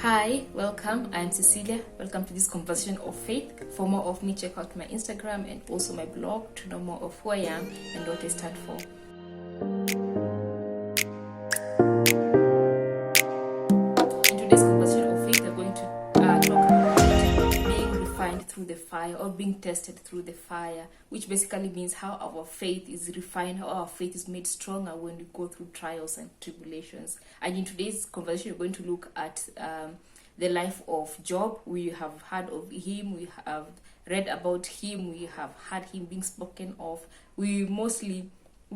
Hi, welcome. I'm Cecilia. Welcome to this conversation of faith. For more of me, check out my Instagram and also my blog to know more of who I am and what I stand for. In today's conversation of faith, we're going to talk about being refined through the fire or being tested through the fire, which basically means how our faith is refined, how our faith is made stronger when we go through trials and tribulations. And in today's conversation, we're going to look at the life of Job. We have heard of him, we have read about him, we have heard him being spoken of. We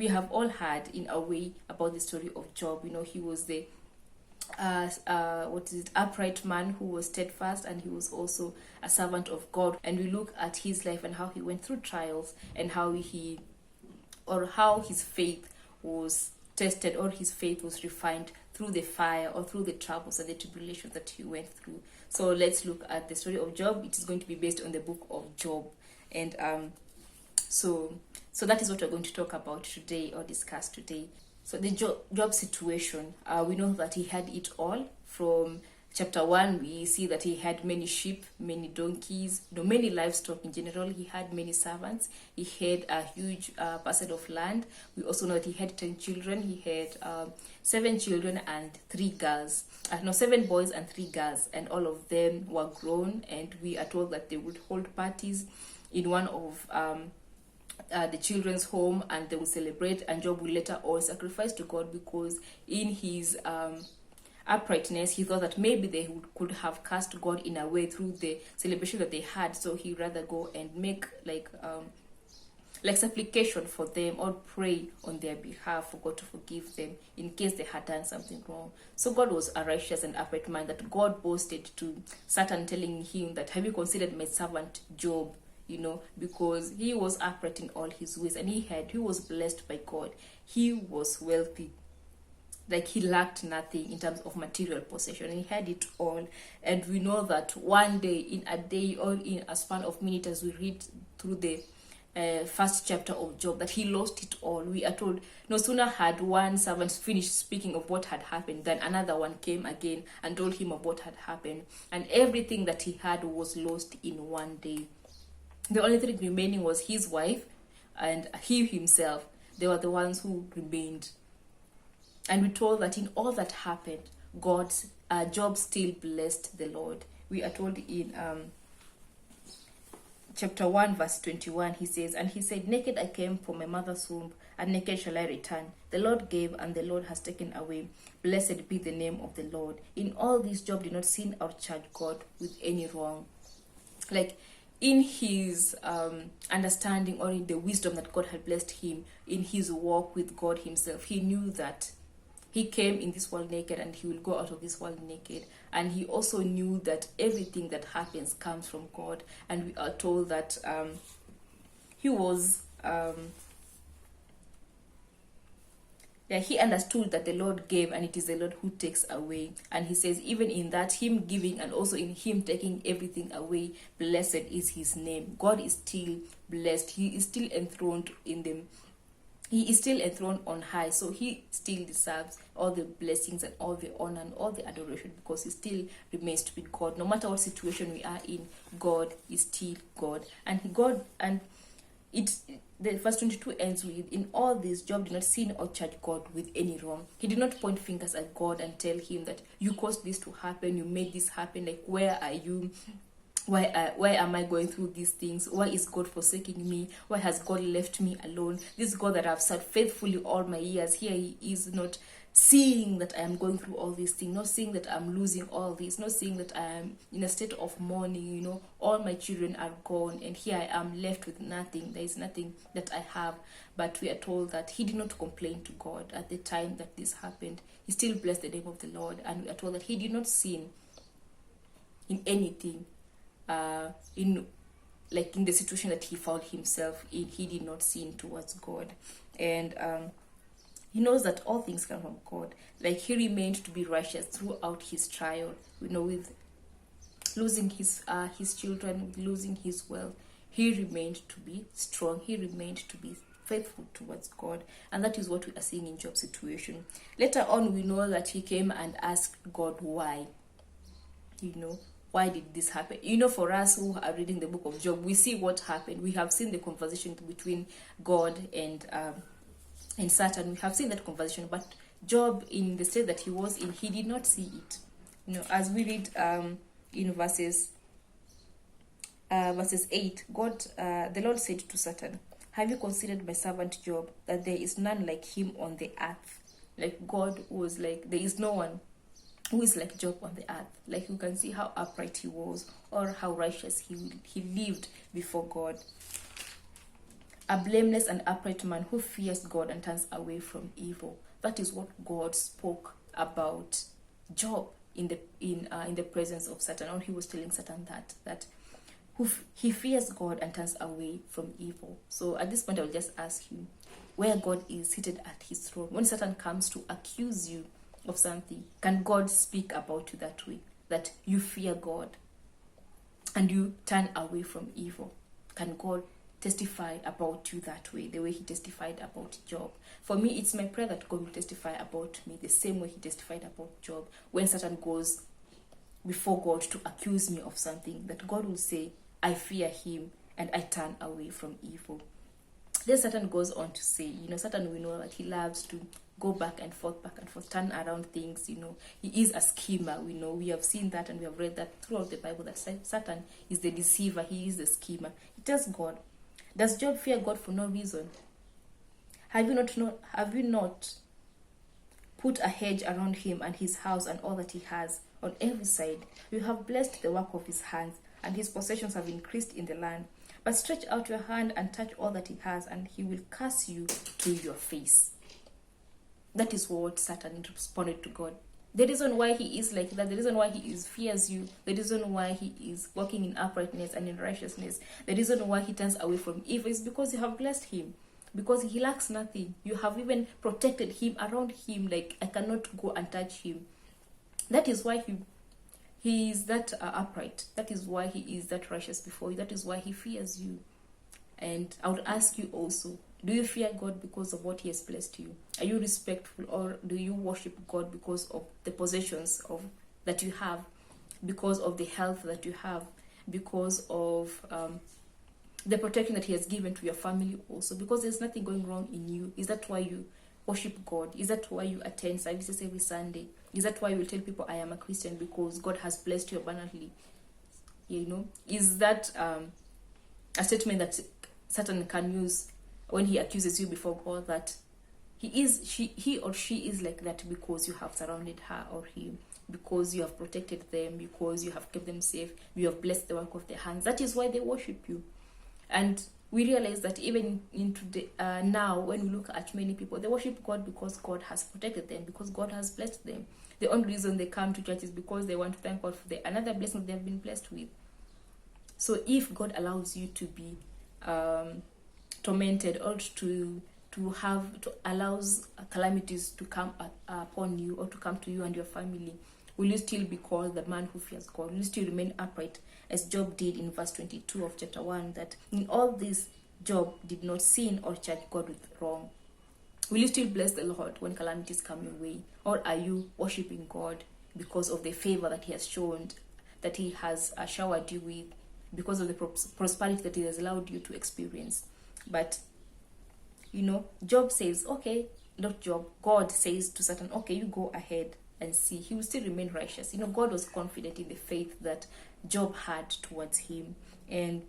have all heard in a way about the story of Job. You know, he was the upright man who was steadfast, and he was also a servant of God. And we look at his life and how he went through trials and how his faith was tested, or his faith was refined through the fire or through the troubles and the tribulations that he went through. So let's look at the story of Job. It is going to be based on the book of Job, and so that is what we're going to talk about today or discuss today. So the Job situation, we know that he had it all. From chapter 1, we see that he had many sheep, many donkeys, many livestock in general. He had many servants. He had a huge parcel of land. We also know that he had 10 children. He had 7 children and 3 girls. 7 boys and 3 girls. And all of them were grown. And we are told that they would hold parties in one of the children's home, and they will celebrate, and Job will later on sacrifice to God, because in his uprightness he thought that maybe they could have cursed God in a way through the celebration that they had. So he rather go and make like supplication for them, or pray on their behalf for God to forgive them in case they had done something wrong. So God was a righteous and upright man that God boasted to Satan, telling him that, have you considered my servant Job? You know, because he was upright in all his ways, and he was blessed by God. He was wealthy, like he lacked nothing in terms of material possession, and he had it all. And we know that one day, in a day or in a span of minutes, as we read through the first chapter of Job, that he lost it all. We are told no sooner had one servant finished speaking of what had happened than another one came again and told him of what had happened, and everything that he had was lost in one day. The only thing remaining was his wife and he himself. They were the ones who remained. And we're told that in all that happened, Job still blessed the Lord. We are told in chapter 1, verse 21, he says, "And he said, naked I came from my mother's womb, and naked shall I return. The Lord gave, and the Lord has taken away. Blessed be the name of the Lord." In all this, Job did not sin or charge God with any wrong. Like, in his understanding, or in the wisdom that God had blessed him in his walk with God himself, he knew that he came in this world naked and he will go out of this world naked. And he also knew that everything that happens comes from God. And we are told that he understood that the Lord gave, and it is the Lord who takes away. And he says, even in that, him giving and also in him taking everything away, blessed is his name. God is still blessed. He is still enthroned He is still enthroned on high. So he still deserves all the blessings and all the honor and all the adoration, because he still remains to be God. No matter what situation we are in, God is still God. The verse 22 ends with, in all this, Job did not sin or charge God with any wrong. He did not point fingers at God and tell him that you caused this to happen, you made this happen, like, where are you? Why am I going through these things? Why is God forsaking me? Why has God left me alone? This God that I've served faithfully all my years, here he is not seeing that I am going through all these things, not seeing that I'm losing all this, not seeing that I am in a state of mourning. All my children are gone, and here I am left with nothing. There is nothing that I have. But we are told that he did not complain to God at the time that this happened. He still blessed the name of the Lord, and we are told that he did not sin in anything. In the situation that he found himself in, he did not sin towards God. And he knows that all things come from God. Like, he remained to be righteous throughout his trial. With losing his children, with losing his wealth, he remained to be strong. He remained to be faithful towards God. And that is what we are seeing in Job's situation. Later on, we know that he came and asked God why. why did this happen? For us who are reading the book of Job, we see what happened. We have seen the conversation between God and Satan. We have seen that conversation, but Job, in the state that he was in, he did not see it. As we read in verses 8, the Lord said to Satan, "Have you considered my servant Job, that there is none like him on the earth?" Like God was like, there is no one who is like Job on the earth. Like you can see how upright he was, or how righteous he lived before God. A blameless and upright man who fears God and turns away from evil. That is what God spoke about Job in the presence of Satan. Or he was telling Satan that he fears God and turns away from evil. So at this point, I will just ask you, where God is seated at his throne, when Satan comes to accuse you of something, can God speak about you that way? That you fear God and you turn away from evil? Can God testify about you that way, the way he testified about Job? For me, it's my prayer that God will testify about me the same way he testified about Job. When Satan goes before God to accuse me of something, that God will say, I fear him and I turn away from evil. Then Satan goes on to say, Satan, we know that he loves to go back and forth, turn around things. He is a schemer. We have seen that, and we have read that throughout the Bible, that Satan is the deceiver. He is the schemer. He tells God, does Job fear God for no reason? Have you not put a hedge around him and his house and all that he has on every side? You have blessed the work of his hands, and his possessions have increased in the land. But stretch out your hand and touch all that he has, and he will curse you to your face. That is what Satan responded to God. The reason why he is like that, the reason why he fears you, the reason why he is walking in uprightness and in righteousness, the reason why he turns away from evil is because you have blessed him, because he lacks nothing. You have even protected him, around him, like I cannot go and touch him. That is why he is that upright. That is why he is that righteous before you. That is why he fears you. And I would ask you also, do you fear God because of what he has blessed you? Are you respectful, or do you worship God because of the possessions that you have, because of the health that you have, because of the protection that he has given to your family also, because there's nothing going wrong in you? Is that why you worship God? Is that why you attend services every Sunday? Is that why you will tell people, I am a Christian, because God has blessed you abundantly? Is that a statement that Satan can use when he accuses you before God, that he or she is like that because you have surrounded her or him, because you have protected them, because you have kept them safe, you have blessed the work of their hands? That is why they worship you. And we realize that even into now, when we look at many people, they worship God because God has protected them, because God has blessed them. The only reason they come to church is because they want to thank God for another blessing they have been blessed with. So if God allows you to be tormented, or to allows calamities to come upon you, or to come to you and your family, will you still be called the man who fears God? Will you still remain upright, as Job did in verse 22 of chapter 1, that in all this Job did not sin or charge God with wrong? Will you still bless the Lord when calamities come your way? Or are you worshiping God because of the favor that he has shown, that he has showered you with, because of the prosperity that he has allowed you to experience? But Job says, okay, not Job, God says to Satan, okay, you go ahead and see. He will still remain righteous. God was confident in the faith that Job had towards him. And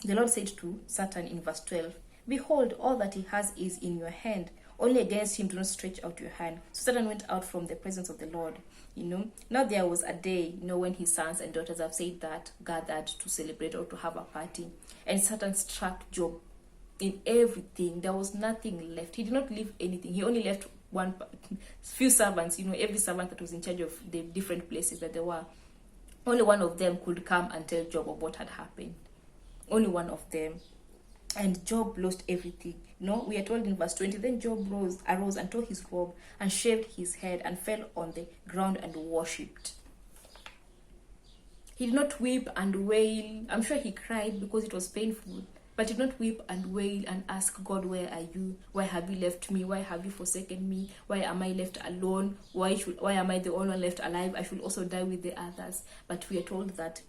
the Lord said to Satan in verse 12, behold, all that he has is in your hand. Only against him do not stretch out your hand. So Satan went out from the presence of the Lord. Now there was a day, when his sons and daughters have said that, gathered to celebrate or to have a party. And Satan struck Job in everything. There was nothing left. He did not leave anything. He only left few servants, every servant that was in charge of the different places that there were. Only one of them could come and tell Job of what had happened. Only one of them. And Job lost everything. We are told in verse 20, then Job arose and tore his robe and shaved his head and fell on the ground and worshipped. He did not weep and wail. I'm sure he cried because it was painful. but did not weep and wail and ask God, where are you? Why have you left me? Why have you forsaken me? Why am I left alone? Why am I the only one left alive? I should also die with the others. But we are told that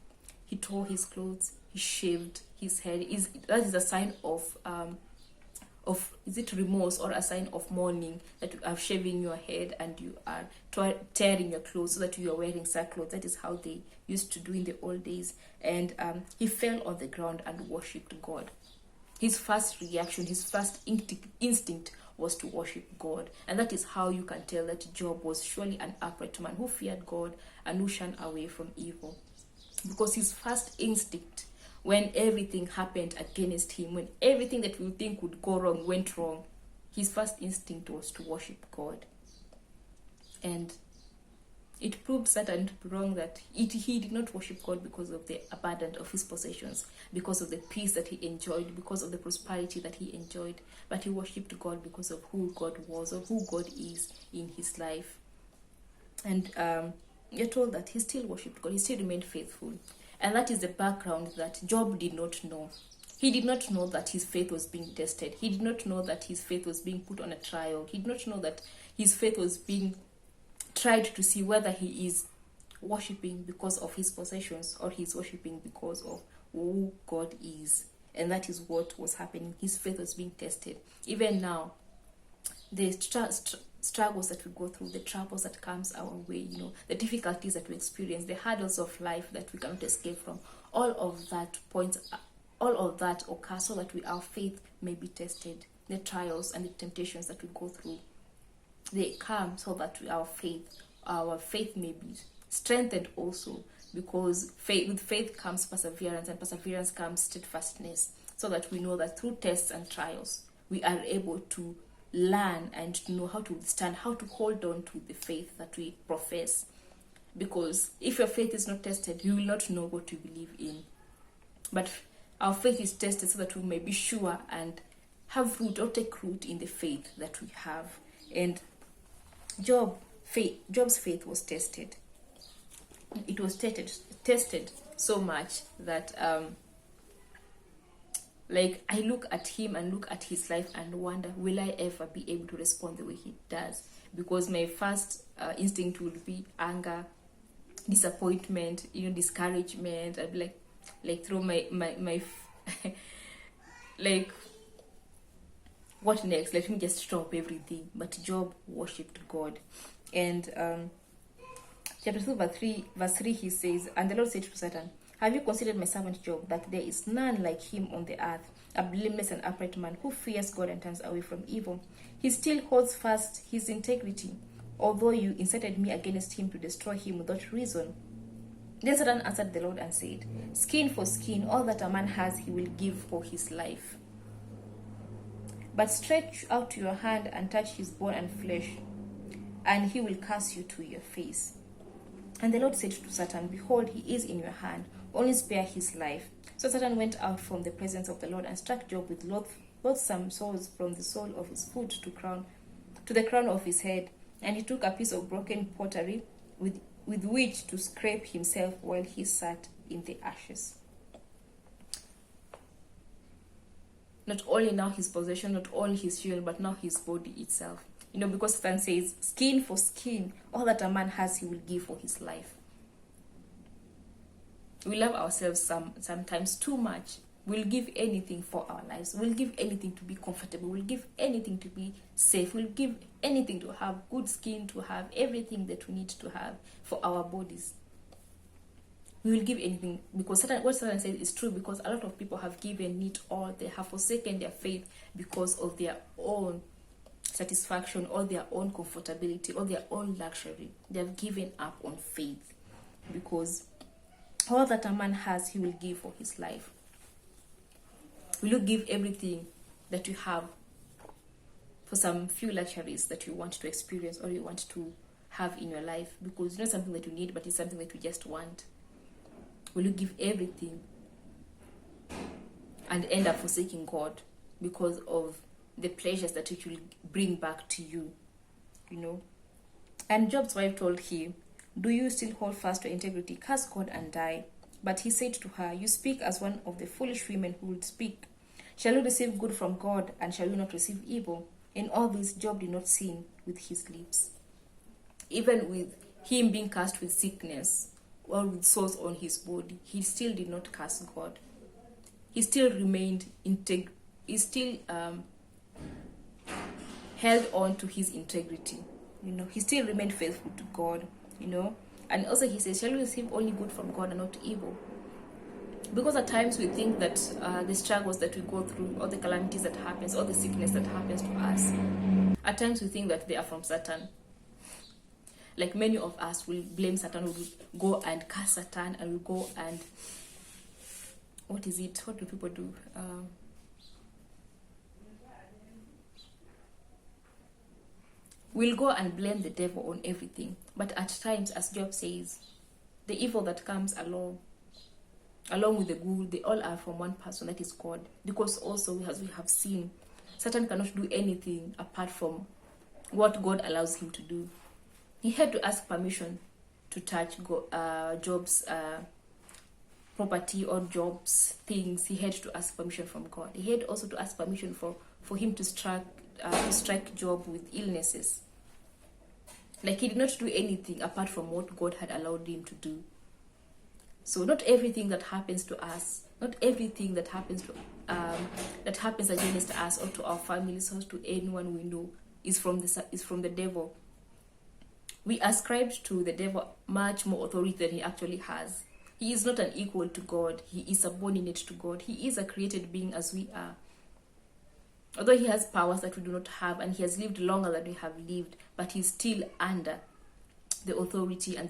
he tore his clothes, he shaved his head. That is a sign of is it remorse or a sign of mourning, that you are shaving your head and you are tearing your clothes so that you are wearing sackcloth. That is how they used to do in the old days. And he fell on the ground and worshipped God. His first reaction, his first instinct was to worship God. And that is how you can tell that Job was surely an upright man who feared God and who shunned away from evil. Because his first instinct, when everything happened against him, when everything that we think would go wrong went wrong, his first instinct was to worship God. And it proved Satan to be wrong, that he did not worship God because of the abundance of his possessions, because of the peace that he enjoyed, because of the prosperity that he enjoyed, but he worshipped God because of who God was or who God is in his life. And you're told that he still worshipped God, he still remained faithful. And that is the background that Job did not know. He did not know that his faith was being tested. He did not know that his faith was being put on a trial. He did not know that his faith was being tried to see whether he is worshipping because of his possessions or he's worshipping because of who God is. And that is what was happening. His faith was being tested. Even now, the struggles that we go through, the troubles that comes our way, the difficulties that we experience, the hurdles of life that we cannot escape from, all of that occurs so that our faith may be tested. The trials and the temptations that we go through, they come so that our faith may be strengthened also, because with faith comes perseverance, and perseverance comes steadfastness, so that we know that through tests and trials we are able to learn and to know how to withstand, how to hold on to the faith that we profess. Because if your faith is not tested, you will not know what you believe in. But our faith is tested so that we may be sure and have root or take root in the faith that we have. And Job's faith was tested. It was tested so much that I look at him and look at his life and wonder, will I ever be able to respond the way he does? Because my first instinct would be anger, disappointment, discouragement. I'd be like throw my like, what next? Let me just stop everything. But Job worshipped God. And chapter 2 verse 3, he says, and the Lord said to Satan, have you considered my servant Job, that there is none like him on the earth, a blameless and upright man who fears God and turns away from evil? He still holds fast his integrity, although you incited me against him to destroy him without reason. Then Satan answered the Lord and said, skin for skin, all that a man has he will give for his life. But stretch out your hand and touch his bone and flesh, and he will curse you to your face. And the Lord said to Satan, behold, he is in your hand, only spare his life. So Satan went out from the presence of the Lord and struck Job with loathsome sores from the sole of his foot to the crown of his head. And he took a piece of broken pottery with which to scrape himself while he sat in the ashes. Not only now his possession, not only his shield, but now his body itself. Because Satan says, skin for skin, all that a man has he will give for his life. We love ourselves sometimes too much. We'll give anything for our lives. We'll give anything to be comfortable. We'll give anything to be safe. We'll give anything to have good skin, to have everything that we need to have for our bodies. We will give anything, because what Satan says is true, because a lot of people have given it all. They have forsaken their faith because of their own satisfaction or their own comfortability or their own luxury. They have given up on faith, because all that a man has he will give for his life. Will you give everything that you have for some few luxuries that you want to experience or you want to have in your life? Because it's not something that you need, but it's something that you just want. Will you give everything and end up forsaking God because of the pleasures that it will bring back to you? And Job's wife told him, do you still hold fast to integrity? Curse God and die. But he said to her, you speak as one of the foolish women who would speak. Shall we receive good from God, and shall we not receive evil? In all this, Job did not sin with his lips. Even with him being cursed with sickness or with sores on his body, he still did not curse God. He still remained he still held on to his integrity. He still remained faithful to God. And also he says, shall we receive only good from God and not evil? Because at times we think that the struggles that we go through, or the calamities that happens, or the sickness that happens to us, at times we think that they are from Satan. Like many of us will blame Satan, will go and curse Satan, and will go and, what is it? What do people do? We'll go and blame the devil on everything. But at times, as Job says, the evil that comes along with the good, they all are from one person, that is God. Because also, as we have seen, Satan cannot do anything apart from what God allows him to do. He had to ask permission to touch Job's property or Job's things. He had to ask permission from God. He had also to ask permission for him to strike Job with illnesses. Like, he did not do anything apart from what God had allowed him to do. So not everything that happens to us, not everything that happens against us or to our families or to anyone we know is from the devil. We ascribe to the devil much more authority than he actually has. He is not an equal to God. He is subordinate to God. He is a created being as we are. Although he has powers that we do not have, and he has lived longer than we have lived, but he's still under the authority and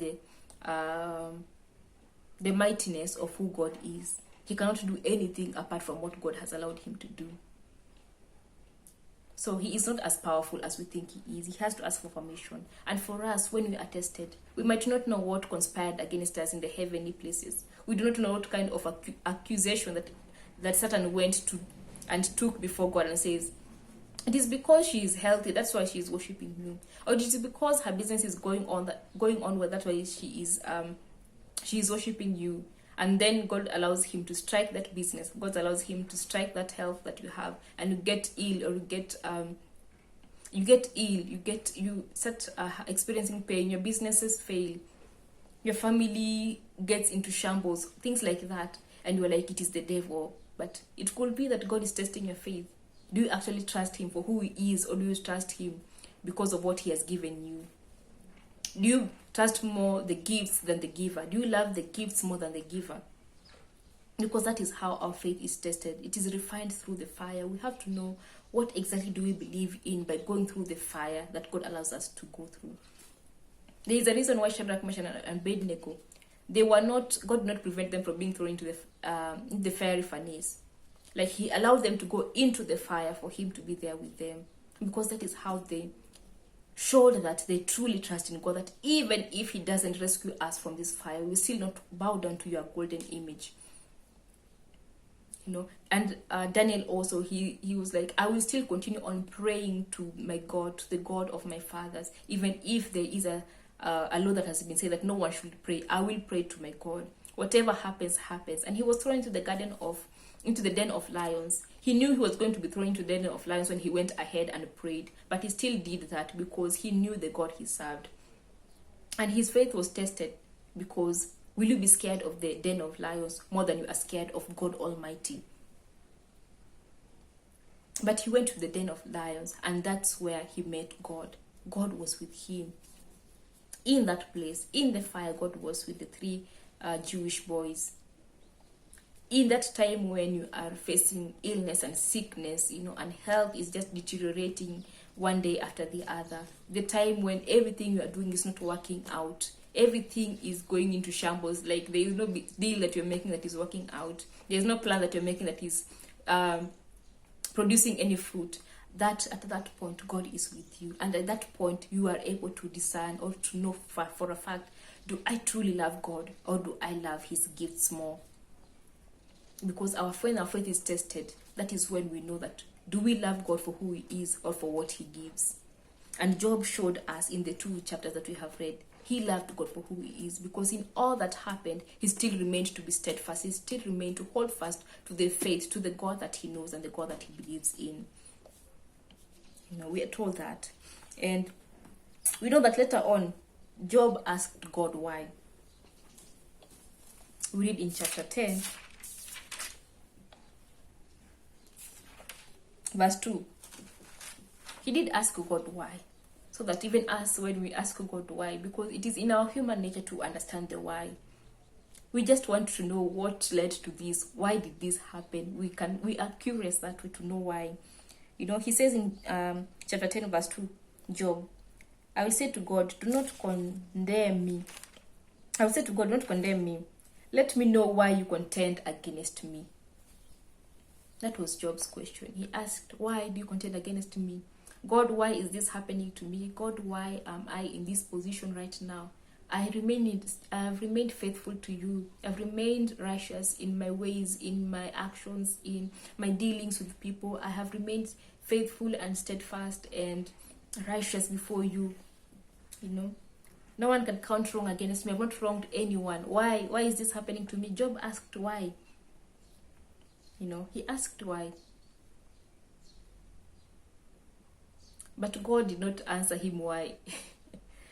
the mightiness of who God is. He cannot do anything apart from what God has allowed him to do. So he is not as powerful as we think he is. He has to ask for permission. And for us, when we are tested, we might not know what conspired against us in the heavenly places. We do not know what kind of accusation that Satan went to and took before God and says, it is because she is healthy, that's why she is worshiping you. Or it is because her business is going on well, that's why she is worshiping you. And then God allows him to strike that business. God allows him to strike that health that you have, and you get ill, or you start experiencing pain. Your businesses fail. Your family gets into shambles, things like that. And you're like, it is the devil. But it could be that God is testing your faith. Do you actually trust him for who he is, or do you trust him because of what he has given you? Do you trust more the gifts than the giver? Do you love the gifts more than the giver? Because that is how our faith is tested. It is refined through the fire. We have to know what exactly do we believe in by going through the fire that God allows us to go through. There is a reason why Shadrach, Meshach, and Abednego, God did not prevent them from being thrown into the fiery furnace. Like, he allowed them to go into the fire for him to be there with them. Because that is how they showed that they truly trust in God, that even if he doesn't rescue us from this fire, we will still not bow down to your golden image. And Daniel also, he was like, I will still continue on praying to my God, to the God of my fathers, even if there is a law that has been said that no one should pray. I will pray to my God. Whatever happens, happens. And he was thrown into the den of lions. He knew he was going to be thrown into the den of lions when he went ahead and prayed, but he still did that because he knew the God he served. And his faith was tested, because will you be scared of the den of lions more than you are scared of God Almighty? But he went to the den of lions, and that's where he met God. God was with him. In that place, in the fire, God was with the three Jewish boys. In that time when you are facing illness and sickness, and health is just deteriorating one day after the other, the time when everything you are doing is not working out, everything is going into shambles, like there is no deal that you're making that is working out, there's no plan that you're making that is producing any fruit, that at that point God is with you. And at that point you are able to discern or to know for a fact, do I truly love God, or do I love his gifts more? Because when our faith is tested, that is when we know that, do we love God for who he is or for what he gives? And Job showed us in the 2 chapters that we have read, he loved God for who he is, because in all that happened, he still remained to be steadfast. He still remained to hold fast to the faith, to the God that he knows and the God that he believes in. We are told that. And we know that later on, Job asked God why. We read in chapter 10, verse 2. He did ask God why. So that even us, when we ask God why, because it is in our human nature to understand the why. We just want to know what led to this. Why did this happen? We are curious that way to know why. He says in chapter 10, verse 2, Job, I will say to God, do not condemn me. I will say to God, do not condemn me. Let me know why you contend against me. That was Job's question. He asked, why do you contend against me? God, why is this happening to me? God, why am I in this position right now? I have remained faithful to you. I've remained righteous in my ways, in my actions, in my dealings with people. I have remained faithful and steadfast and righteous before you. No one can count wrong against me. I've not wronged anyone. Why is this happening to me? Job asked why. He asked why. But God did not answer him why.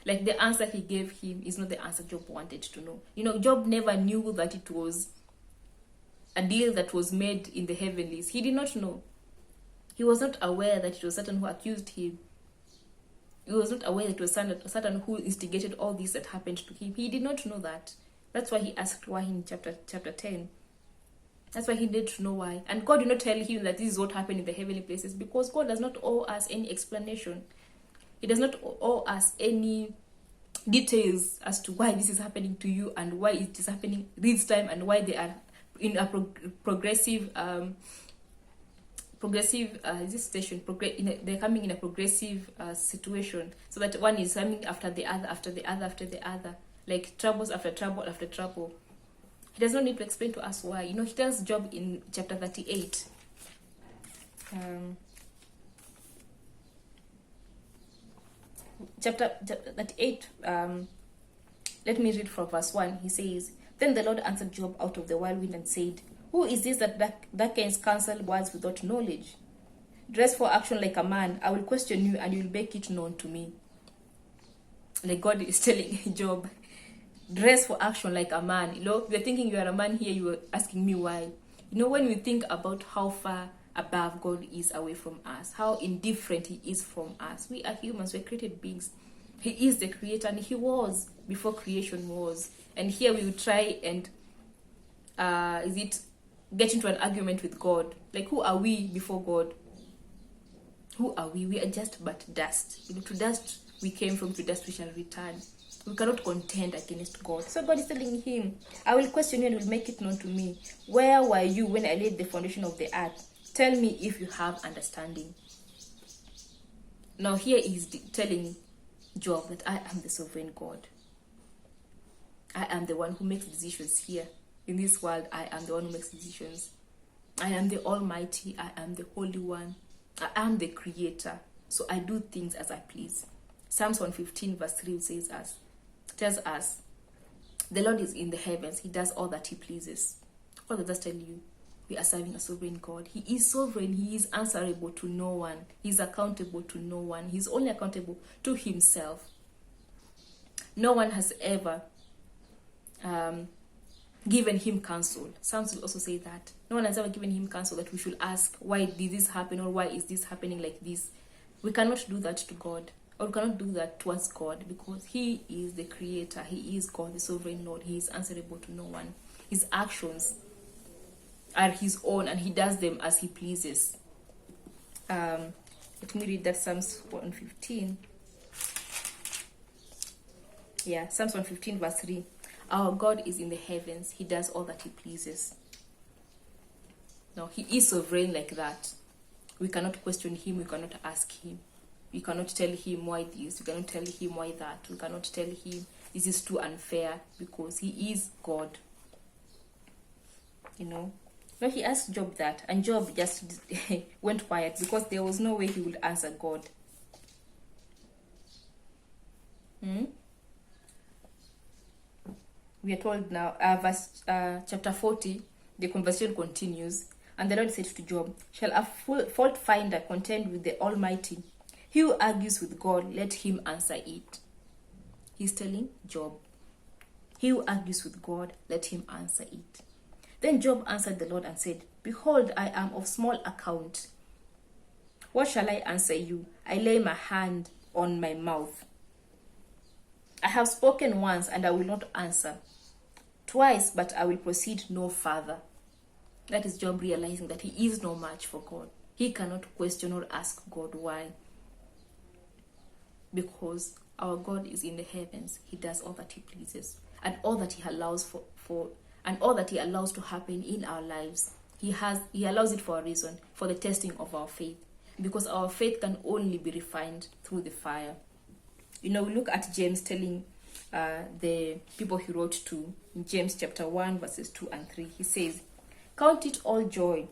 Like, the answer he gave him is not the answer Job wanted to know. Job never knew that it was a deal that was made in the heavenlies. He did not know. He was not aware that it was Satan who accused him. He was not aware that it was Satan who instigated all this that happened to him. He did not know that. That's why he asked why in chapter 10. That's why he needed to know why. And God did not tell him that this is what happened in the heavenly places, because God does not owe us any explanation. He does not owe us any details as to why this is happening to you and why it is happening this time and why they are in a progressive situation. They're coming in a progressive situation, so that one is coming after the other, after the other, after the other, like troubles after trouble after trouble. He does not need to explain to us why. He tells Job in chapter 38. Chapter 38, let me read from verse 1. He says, Then the Lord answered Job out of the whirlwind and said, Who is this that darkens counsel words without knowledge? Dress for action like a man. I will question you and you will make it known to me. Like, God is telling Job, dress for action like a man. You're thinking you are a man here, you are asking me why. When we think about how far above God is away from us, how indifferent he is from us. We are humans, we're created beings. He is the creator, and he was before creation was. And here we will try and get into an argument with God. Like, who are we before God? Who are we? We are just but dust. To dust we came from, to dust we shall return. We cannot contend against God. So God is telling him, I will question you and will make it known to me. Where were you when I laid the foundation of the earth? Tell me if you have understanding. Now here he's telling Job that I am the sovereign God. I am the one who makes decisions here. In this world, I am the one who makes decisions. I am the Almighty. I am the Holy One. I am the Creator. So I do things as I please. Psalms 115 verse 3 tells us, the Lord is in the heavens. He does all that he pleases. What does that tell you? We are serving a sovereign God. He is sovereign. He is answerable to no one. He is accountable to no one. He is only accountable to himself. No one has ever given him counsel. Psalms will also say that. No one has ever given him counsel that we should ask, why did this happen, or why is this happening like this? We cannot do that to God, or we cannot do that towards God, because he is the creator. He is God, the sovereign Lord. He is answerable to no one. His actions are his own, and he does them as he pleases. Let me read that Psalms 115. Yeah, Psalms 115 verse 3. Our God is in the heavens. He does all that he pleases. Now, he is sovereign like that. We cannot question him. We cannot ask him. We cannot tell him why this. We cannot tell him why that. We cannot tell him this is too unfair, because he is God. Now he asked Job that, and Job just went quiet, because there was no way he would answer God. we are told now, chapter 40, the conversation continues. And the Lord said to Job, shall a fault finder contend with the Almighty? He who argues with God, let him answer it. He's telling Job, he who argues with God, let him answer it. Then Job answered the Lord and said, behold, I am of small account. What shall I answer you? I lay my hand on my mouth. I have spoken once, and I will not answer. Twice, but I will proceed no further. That is Job realizing that he is no match for God. He cannot question or ask God why. Because our God is in the heavens. He does all that he pleases. And all that he allows and all that he allows to happen in our lives, he allows it for a reason, for the testing of our faith. Because our faith can only be refined through the fire. We look at James telling the people he wrote to, in James chapter 1, verses 2 and 3. He says, count it all joy,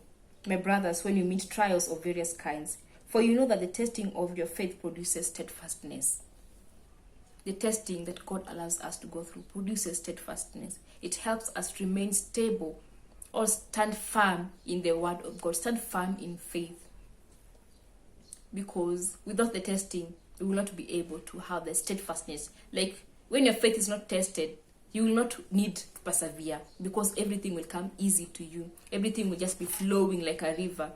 my brothers, when you meet trials of various kinds, for you know that the testing of your faith produces steadfastness. The testing that God allows us to go through produces steadfastness. It helps us remain stable or stand firm in the word of God, stand firm in faith. Because without the testing, you will not be able to have the steadfastness. Like when your faith is not tested, you will not need to persevere, because everything will come easy to you. Everything will just be flowing like a river.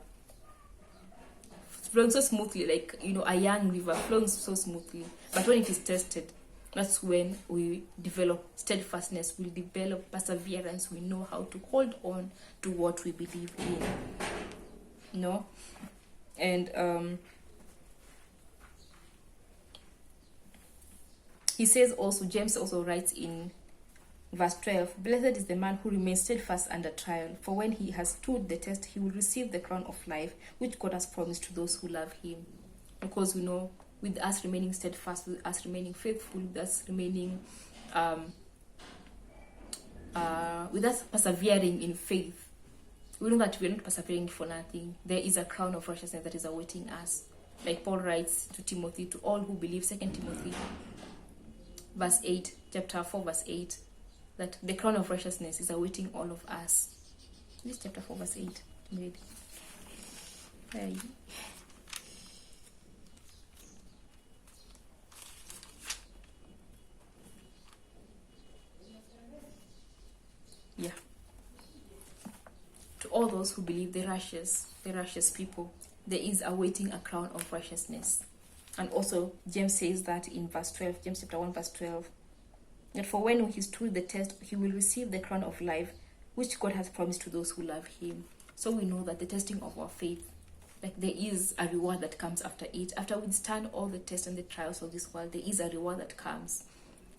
Flowing so smoothly, like, a young river flowing so smoothly. But when it is tested, that's when we develop steadfastness, we develop perseverance, we know how to hold on to what we believe in. And he says also, James also writes in verse 12, blessed is the man who remains steadfast under trial, for when he has stood the test, he will receive the crown of life, which God has promised to those who love him. Because we know, with us remaining steadfast, with us remaining faithful, with us remaining, with us persevering in faith, we know that we are not persevering for nothing. There is a crown of righteousness that is awaiting us. Like Paul writes to Timothy, to all who believe, 2 Timothy verse 8, chapter 4, verse 8, that the crown of righteousness is awaiting all of us. This chapter 4, verse 8. Read. Hey. Yeah. To all those who believe, the righteous people, there is awaiting a crown of righteousness. And also, James says that in verse 12, James chapter 1, verse 12, that for when he stood the test, he will receive the crown of life, which God has promised to those who love him. So we know that the testing of our faith, like there is a reward that comes after it. After we stand all the tests and the trials of this world, there is a reward that comes.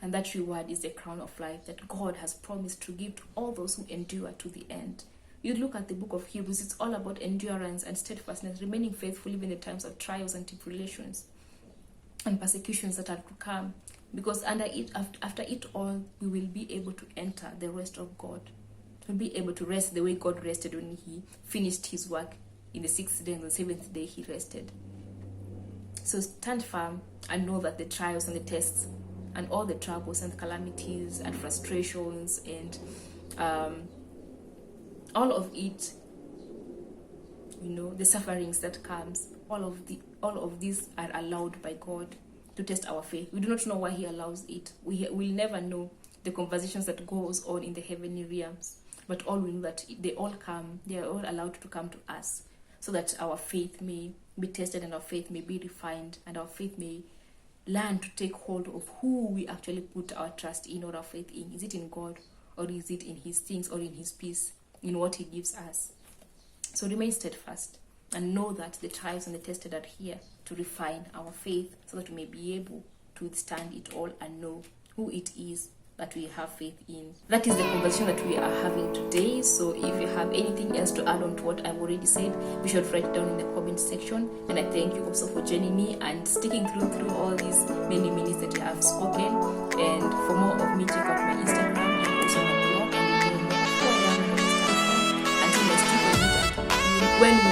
And that reward is the crown of life that God has promised to give to all those who endure to the end. You look at the book of Hebrews, it's all about endurance and steadfastness, remaining faithful even in the times of trials and tribulations and persecutions that are to come, because after it all, we will be able to enter the rest of God. We'll be able to rest the way God rested when he finished his work in the 6th day, and the 7th day he rested. So stand firm and know that the trials and the tests and all the troubles and calamities and frustrations and all of it, the sufferings that comes, all of these are allowed by God to test our faith. We do not know why he allows it. We will never know the conversations that goes on in the heavenly realms, but all we know that they are all allowed to come to us, so that our faith may be tested and our faith may be refined and our faith may learn to take hold of who we actually put our trust in or our faith in. Is it in God, or is it in his things, or in his peace, in what he gives us? So remain steadfast and know that the trials and the tested are here to refine our faith, so that we may be able to withstand it all and know who it is that we have faith in. That is the conversation that we are having today. So if you have anything else to add on to what I've already said, be sure to write it down in the comment section. And I thank you also for joining me and sticking through all these many minutes that I have spoken. And for more of me, check out my Instagram and also my blog, and you know more of who I am and what I stand for. Until next week, when we